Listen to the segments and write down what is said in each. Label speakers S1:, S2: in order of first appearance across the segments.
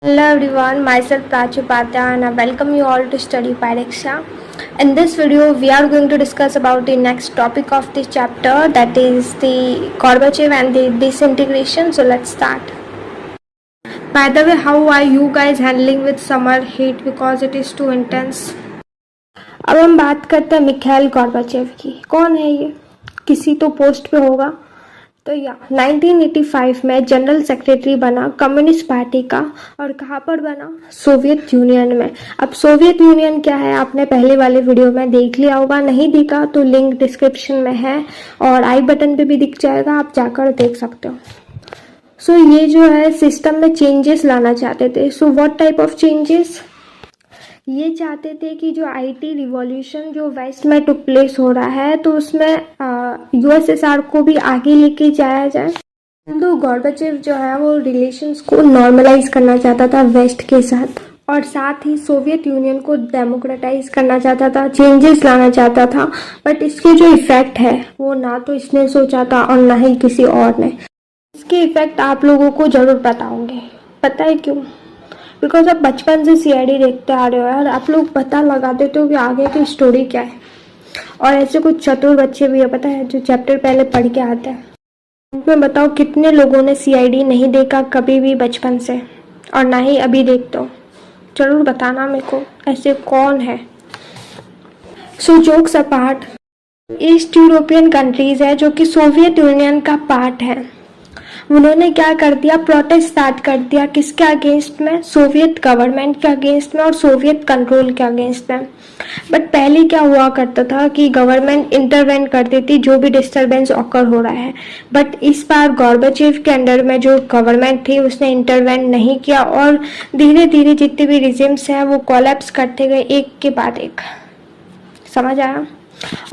S1: Hello everyone, myself Prachi Upadhyay and I welcome you all to study Pyrexia. In this video, we are going to discuss about the next topic of this chapter, that is the Gorbachev and the disintegration. So let's start. By the way, how are you guys handling with summer heat because it is too intense? अब हम बात करते हैं Mikhail गॉर्बाचेव की। कौन है ये? किसी तो पोस्ट पे होगा। तो 1985 में जनरल सेक्रेटरी बना कम्युनिस्ट पार्टी का। और कहाँ पर बना? सोवियत यूनियन में। अब सोवियत यूनियन क्या है आपने पहले वाले वीडियो में देख लिया होगा, नहीं देखा तो लिंक डिस्क्रिप्शन में है और आई बटन पे भी दिख जाएगा, आप जाकर देख सकते हो। सो ये जो है सिस्टम में चेंजेस लाना चाहते थे। So what type of changes? ये चाहते थे कि जो आईटी रिवॉल्यूशन जो वेस्ट में टुक प्लेस हो रहा है तो उसमें यूएसएसआर को भी आगे लेके जाया जाए। तो गॉर्बाचेव जो है वो रिलेशंस को नॉर्मलाइज करना चाहता था वेस्ट के साथ और साथ ही सोवियत यूनियन को डेमोक्रेटाइज करना चाहता था, चेंजेस लाना चाहता था। बट इसके जो इफेक्ट है वो ना तो इसने सोचा था और ना ही किसी और ने। इसके इफेक्ट आप लोगों को जरूर पता होंगे। पता है क्यों? बिकॉज आप बचपन से सीआईडी देखते आ रहे हो यार, आप लोग पता लगा देते हो कि आगे की स्टोरी क्या है। और ऐसे कुछ चतुर बच्चे भी है पता है जो चैप्टर पहले पढ़ के आते हैं। मैं बताओ कितने लोगों ने सीआईडी नहीं देखा कभी भी बचपन से और ना ही अभी देखते हो? जरूर बताना मेरे को ऐसे कौन है। सो jokes apart, east European countries है जो कि सोवियत यूनियन का पार्ट है, उन्होंने क्या कर दिया, प्रोटेस्ट स्टार्ट कर दिया। किसके अगेंस्ट में? सोवियत गवर्नमेंट के अगेंस्ट में और सोवियत कंट्रोल के अगेंस्ट में। बट पहले क्या हुआ करता था कि गवर्नमेंट इंटरवेंट कर देती जो भी डिस्टरबेंस ऑकर हो रहा है। बट इस बार गॉर्बाचेव के अंडर में जो गवर्नमेंट थी उसने इंटरवेंट नहीं किया और धीरे धीरे जितने भी रिजिम्स हैं वो कोलैप्स करते गए एक के बाद एक। समझ आया?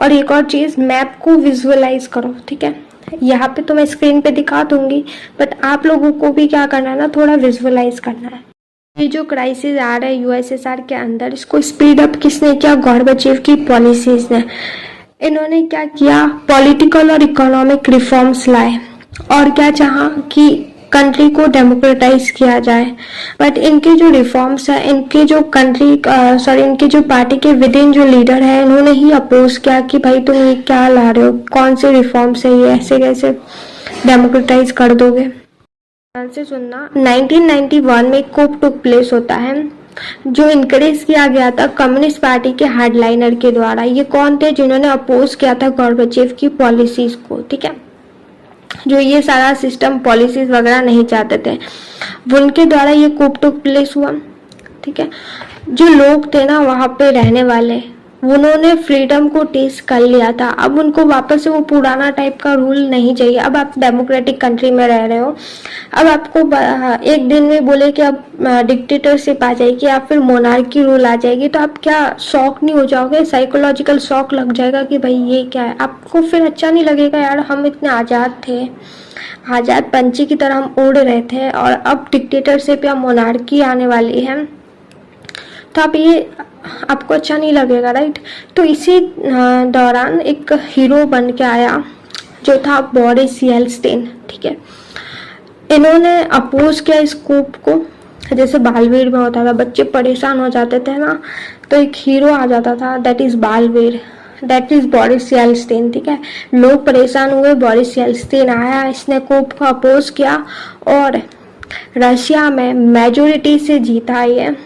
S1: और एक और चीज़, मैप को विजुअलाइज करो, ठीक है? यहाँ पे तो मैं स्क्रीन पे दिखा दूंगी बट आप लोगों को भी क्या करना है ना, थोड़ा विजुअलाइज करना है। ये जो क्राइसिस आ रहा है यूएसएसआर के अंदर, इसको स्पीड अप किसने किया? गॉर्बाचेव की पॉलिसीज ने। इन्होंने क्या किया? पॉलिटिकल और इकोनॉमिक रिफॉर्म्स लाए और क्या चाहा कि कंट्री को डेमोक्रेटाइज किया जाए। बट इनके जो रिफॉर्म्स है, इनके जो इनके जो पार्टी के विद इन जो लीडर है, इन्होंने ही अपोज किया कि भाई तुम ये क्या ला रहे हो, कौन से रिफॉर्म्स है ये, ऐसे कैसे डेमोक्रेटाइज कर दोगे। ध्यान से सुनना, 1991 में कूप टुक प्लेस होता है जो इनकरेज किया गया था कम्युनिस्ट पार्टी के हार्डलाइनर के द्वारा। ये कौन थे? जिन्होंने अपोज किया था गॉर्बाचेव की पॉलिसीज को, ठीक है, जो ये सारा सिस्टम पॉलिसीज वगैरह नहीं चाहते थे, उनके द्वारा ये कूप टुक प्लेस हुआ, ठीक है। जो लोग थे ना वहाँ पे रहने वाले, उन्होंने फ्रीडम को टेस्ट कर लिया था। अब उनको वापस से वो पुराना टाइप का रूल नहीं चाहिए। अब आप डेमोक्रेटिक कंट्री में रह रहे हो, अब आपको एक दिन में बोले कि अब डिक्टेटरशिप आ जाएगी या फिर मोनार्की रूल आ जाएगी तो आप क्या शॉक नहीं हो जाओगे? साइकोलॉजिकल शॉक लग जाएगा कि भाई ये क्या है। आपको फिर अच्छा नहीं लगेगा यार, हम इतने आज़ाद थे, आज़ाद पंछी की तरह हम उड़ रहे थे और अब डिक्टेटरशिप या मोनार्की आने वाली है तो आप ये आपको अच्छा नहीं लगेगा, राइट? तो इसी दौरान एक हीरो बन के आया जो था बोरिस येल्त्सिन, ठीक है। इन्होंने अपोज किया इस कूप को। जैसे बालवीर में होता था, बच्चे परेशान हो जाते थे ना तो एक हीरो आ जाता था, that is Baalveer, that is Boris Yeltsin, ठीक है। लोग परेशान हुए, बोरिस येल्त्सिन आया, इसने कूप को अपोज किया और रशिया में मेजोरिटी से जीता ये।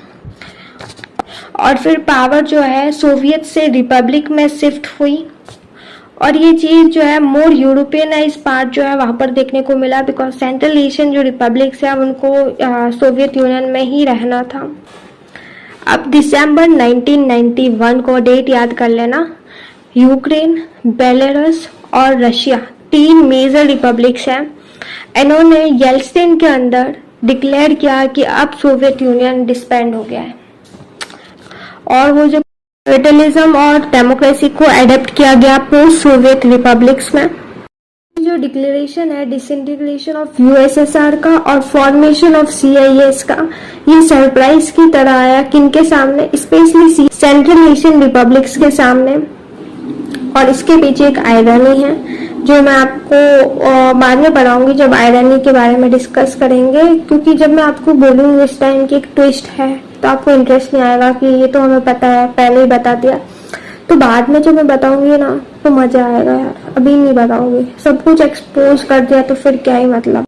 S1: और फिर पावर जो है सोवियत से रिपब्लिक में शिफ्ट हुई और ये चीज़ जो है मोर यूरोपियनाइज पार्ट जो है वहाँ पर देखने को मिला, बिकॉज सेंट्रल एशियन जो रिपब्लिक्स है उनको सोवियत यूनियन में ही रहना था। अब दिसंबर 1991 को डेट याद कर लेना, यूक्रेन, बेलारूस और रशिया, 3 मेजर रिपब्लिक्स हैं। इन्होंने येल्त्सिन के अंदर डिक्लेयर किया कि अब सोवियत यूनियन डिस्बैंड हो गया है और वो जो कैपिटलिज्म और डेमोक्रेसी को एडेप्ट किया गया पोस्ट सोवियत रिपब्लिक्स में। जो डिक्लेरेशन है डिसइंटीग्रेशन ऑफ यूएसएसआर का और फॉर्मेशन ऑफ सीआईएस का, ये सरप्राइज की तरह आया किनके सामने? स्पेशली सेंट्रल एशियन रिपब्लिक्स के सामने। और इसके पीछे एक आयरनी है, जो मैं आपको बाद में पढ़ाऊंगी जब आयरनी के बारे में डिस्कस करेंगे, क्योंकि जब मैं आपको बोलूँगी इस टाइम की एक ट्विस्ट है तो आपको इंटरेस्ट नहीं आएगा कि ये तो हमें पता है, पहले ही बता दिया। तो बाद में जब मैं बताऊंगी ना तो मजा आएगा यार, अभी नहीं बताऊंगी। सब कुछ एक्सपोज कर दिया तो फिर क्या ही मतलब।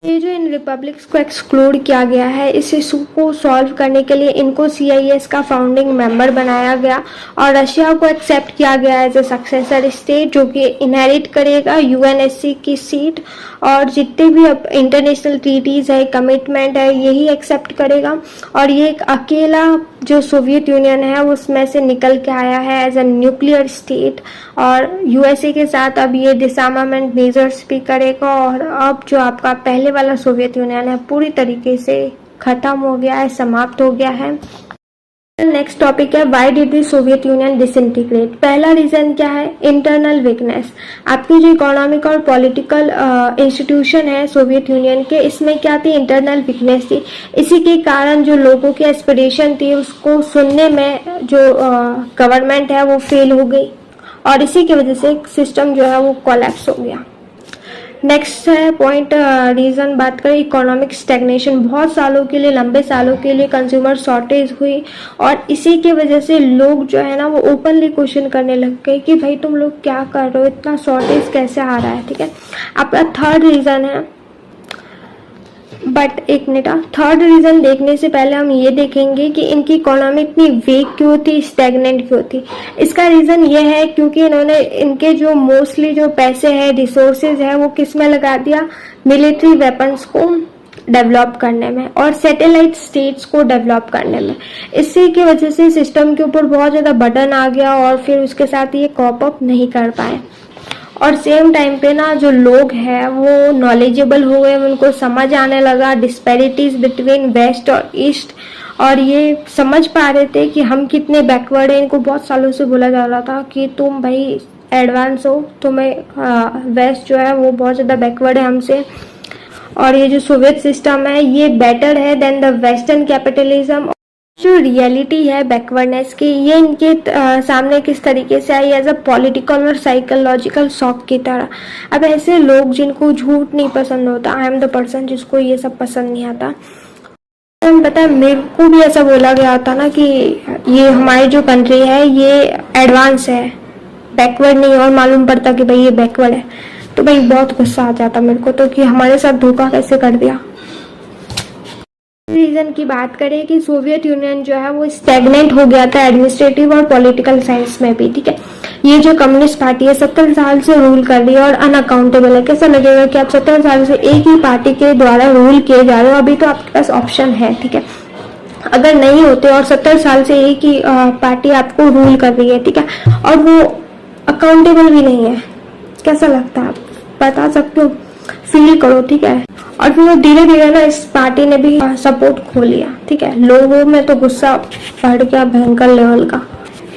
S1: ये जो इन रिपब्लिक्स को एक्सक्लूड किया गया है, इस इशू को सॉल्व करने के लिए इनको CIS का फाउंडिंग मेंबर बनाया गया और रशिया को एक्सेप्ट किया गया एज ए सक्सेसर स्टेट, जो कि इनहेरिट करेगा UNSC की सीट और जितने भी अब इंटरनेशनल ट्रीटीज है, कमिटमेंट है, यही एक्सेप्ट करेगा। और ये एक अकेला जो सोवियत यूनियन है उसमें से निकल के आया है एज अ न्यूक्लियर स्टेट, और USA के साथ अब ये डिसआर्मामेंट मेजर्स भी करेगा। और अब जो आपका पहले वाला सोवियत यूनियन है पूरी तरीके से खत्म हो गया है, समाप्त हो गया है। नेक्स्ट टॉपिक है why did the Soviet union disintegrate. पहला रीजन क्या है? Internal weakness. आपकी जो इकोनॉमिक और पॉलिटिकल इंस्टीट्यूशन है सोवियत यूनियन के, इसमें क्या थी? इंटरनल वीकनेस थी। इसी के कारण जो लोगों की एस्पिरेशन थी उसको सुनने में जो गवर्नमेंट है वो फेल हो गई और इसी की वजह से सिस्टम जो है वो कोलैप्स हो गया। नेक्स्ट है पॉइंट रीज़न बात करें इकोनॉमिक स्टैग्नेशन। बहुत सालों के लिए, लंबे सालों के लिए कंज्यूमर शॉर्टेज हुई और इसी की वजह से लोग जो है ना वो ओपनली क्वेश्चन करने लग गए कि भाई तुम लोग क्या कर रहे हो, इतना शॉर्टेज कैसे आ रहा है। ठीक है, आपका थर्ड रीज़न है, बट एक मिनट, थर्ड रीजन देखने से पहले हम ये देखेंगे कि इनकी इकोनॉमी इतनी वीक क्यों थी, स्टैग्नेंट क्यों थी। इसका रीजन ये है क्योंकि इन्होंने इनके जो मोस्टली जो पैसे है, रिसोर्सेज है, वो किस में लगा दिया? मिलिट्री वेपन्स को डेवलप करने में और सैटेलाइट स्टेट्स को डेवलप करने में। इसी की वजह से सिस्टम के ऊपर बहुत ज़्यादा बर्डन आ गया और फिर उसके साथ ये कॉप अप नहीं कर पाए। और सेम टाइम पे ना जो लोग हैं वो नॉलेजेबल हो गए, उनको समझ आने लगा डिस्पैरिटीज बिटवीन वेस्ट और ईस्ट, और ये समझ पा रहे थे कि हम कितने बैकवर्ड हैं। इनको बहुत सालों से बोला जा रहा था कि तुम भाई एडवांस हो, तुम्हें वेस्ट जो है वो बहुत ज़्यादा बैकवर्ड है हमसे, और ये जो सोवियत सिस्टम है ये बेटर है देन द वेस्टर्न कैपिटलिज्म। जो रियलिटी है बैकवर्डनेस की, ये इनके सामने किस तरीके से आई? एज अ पॉलिटिकल और साइकोलॉजिकल शॉक की तरह। अब ऐसे लोग जिनको झूठ नहीं पसंद होता, आई एम द पर्सन जिसको ये सब पसंद नहीं आता। पता है मेरे को भी ऐसा बोला गया था ना कि ये हमारी जो कंट्री है ये एडवांस है, बैकवर्ड नहीं, और मालूम पड़ता कि भाई ये बैकवर्ड है, तो भाई बहुत गुस्सा आ जाता मेरे को तो कि हमारे साथ धोखा कैसे कर दिया। रीजन की बात करें कि सोवियत यूनियन जो है वो स्टैग्नेंट हो गया था एडमिनिस्ट्रेटिव और पॉलिटिकल साइंस में भी। ठीक है, ये जो कम्युनिस्ट पार्टी है 70 साल से रूल कर रही है और अनअकाउंटेबल है। कैसा लगेगा कि आप 70 साल से एक ही पार्टी के द्वारा रूल किए जा रहे हो? अभी तो आपके पास ऑप्शन है, ठीक है, अगर नहीं होते और 70 साल से एक ही पार्टी आपको रूल कर रही है, ठीक है, और वो अकाउंटेबल भी नहीं है, कैसा लगता है? आप बता सकते हो, फील करो, ठीक है। और फिर धीरे धीरे ना इस पार्टी ने भी सपोर्ट खो लिया, ठीक है, लोगों में तो गुस्सा बढ़ गया भयंकर लेवल का।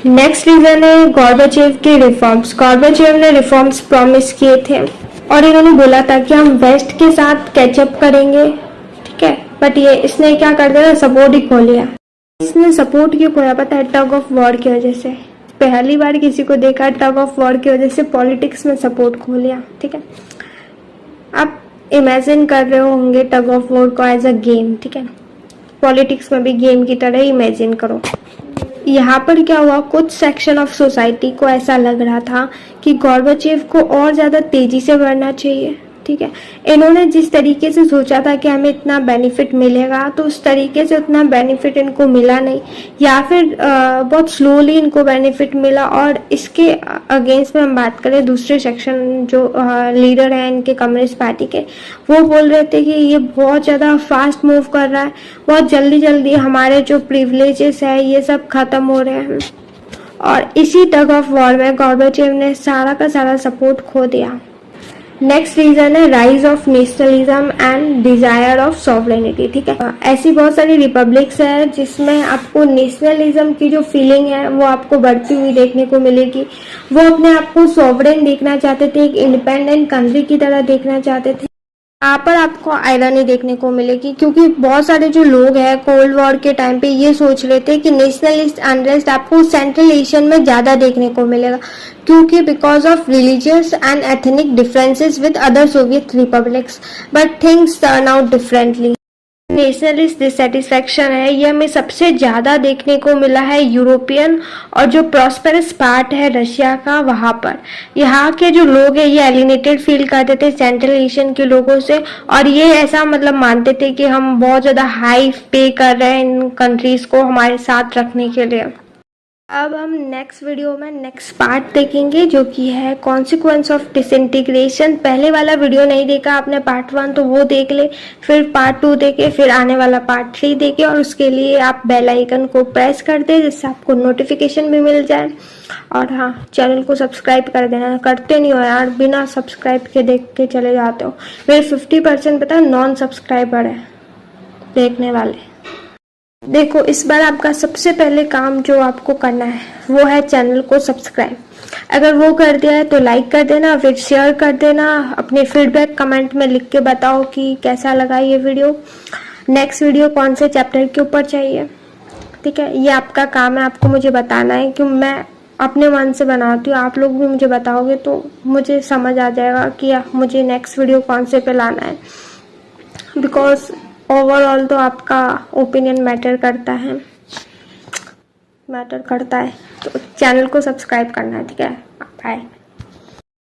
S1: नेक्स्ट रीजन है गॉर्बाचेव के रिफॉर्म्स। गॉर्बाचेव ने रिफॉर्म्स प्रॉमिस किए थे और इन्होंने बोला था कि हम वेस्ट के साथ कैचअप करेंगे, ठीक है, बट ये इसने क्या कर दिया? सपोर्ट ही खो लिया। इसने सपोर्ट क्यों खोया? पता है? टग ऑफ वॉर की वजह से। पहली बार किसी को देखा टग ऑफ वॉर की वजह से पॉलिटिक्स में सपोर्ट खो लिया, ठीक है। आप इमेजिन कर रहे होंगे टग ऑफ वॉर को एज अ गेम, ठीक है, पॉलिटिक्स में भी गेम की तरह इमेजिन करो। यहाँ पर क्या हुआ, कुछ सेक्शन ऑफ सोसाइटी को ऐसा लग रहा था कि गॉर्बाचेव को और ज़्यादा तेज़ी से बढ़ना चाहिए, ठीक है। इन्होंने जिस तरीके से सोचा था कि हमें इतना बेनिफिट मिलेगा, तो उस तरीके से उतना बेनिफिट इनको मिला नहीं, या फिर बहुत स्लोली इनको बेनिफिट मिला। और इसके अगेंस्ट में हम बात करें, दूसरे सेक्शन जो लीडर हैं इनके कम्युनिस्ट पार्टी के, वो बोल रहे थे कि ये बहुत ज़्यादा फास्ट मूव कर रहा है, बहुत जल्दी जल्दी हमारे जो प्रिविलेजेस है ये सब खत्म हो रहे हैं। और इसी टग ऑफ वॉर में गॉर्बाचेव ने सारा का सारा सपोर्ट खो दिया। नेक्स्ट रीजन है rise of nationalism and desire of sovereignty, ठीक है। ऐसी बहुत सारी रिपब्लिक्स है जिसमें आपको नेशनलिज्म की जो फीलिंग है वो आपको बढ़ती हुई देखने को मिलेगी। वो अपने आप को सॉवरेन देखना चाहते थे, एक इंडिपेंडेंट कंट्री की तरह देखना चाहते थे। यहाँ पर आपको आयरनी देखने को मिलेगी, क्योंकि बहुत सारे जो लोग हैं कोल्ड वॉर के टाइम पे ये सोच रहे थे कि नेशनलिस्ट अनरेस्ट आपको सेंट्रल एशियन में ज़्यादा देखने को मिलेगा, क्योंकि because of religious and ethnic differences with other Soviet republics, but things turn out differently. Nationalist dissatisfaction है ये हमें सबसे ज़्यादा देखने को मिला है यूरोपियन और जो प्रॉस्पेरस पार्ट है रशिया का, वहाँ पर यहाँ के जो लोग हैं ये एलिनेटेड फील करते थे सेंट्रल एशियन के लोगों से, और ये ऐसा मतलब मानते थे कि हम बहुत ज़्यादा हाई पे कर रहे हैं इन कंट्रीज़ को हमारे साथ रखने के लिए। अब हम नेक्स्ट वीडियो में नेक्स्ट पार्ट देखेंगे जो कि है कॉन्सिक्वेंस ऑफ डिसइंटीग्रेशन। पहले वाला वीडियो नहीं देखा आपने पार्ट 1 तो वो देख ले, फिर पार्ट 2 देखे, फिर आने वाला पार्ट 3 देखे, और उसके लिए आप बेल आइकन को प्रेस कर दे जिससे आपको नोटिफिकेशन भी मिल जाए। और हाँ, चैनल को सब्सक्राइब कर देना, करते नहीं हो यार, बिना सब्सक्राइब के देख के चले जाते हो। मेरे 50% पता है नॉन सब्सक्राइबर है देखने वाले। देखो, इस बार आपका सबसे पहले काम जो आपको करना है वो है चैनल को सब्सक्राइब। अगर वो कर दिया है तो लाइक कर देना, फिर शेयर कर देना, अपने फीडबैक कमेंट में लिख के बताओ कि कैसा लगा ये वीडियो, नेक्स्ट वीडियो कौन से चैप्टर के ऊपर चाहिए। ठीक है, ये आपका काम है, आपको मुझे बताना है कि मैं अपने मन से बनाती हूँ, आप लोग भी मुझे बताओगे तो मुझे समझ आ जाएगा कि मुझे नेक्स्ट वीडियो कौन से पे लाना है। बिकॉज ओवरऑल तो आपका ओपिनियन मैटर करता है, तो चैनल को सब्सक्राइब करना है। ठीक है, बाय।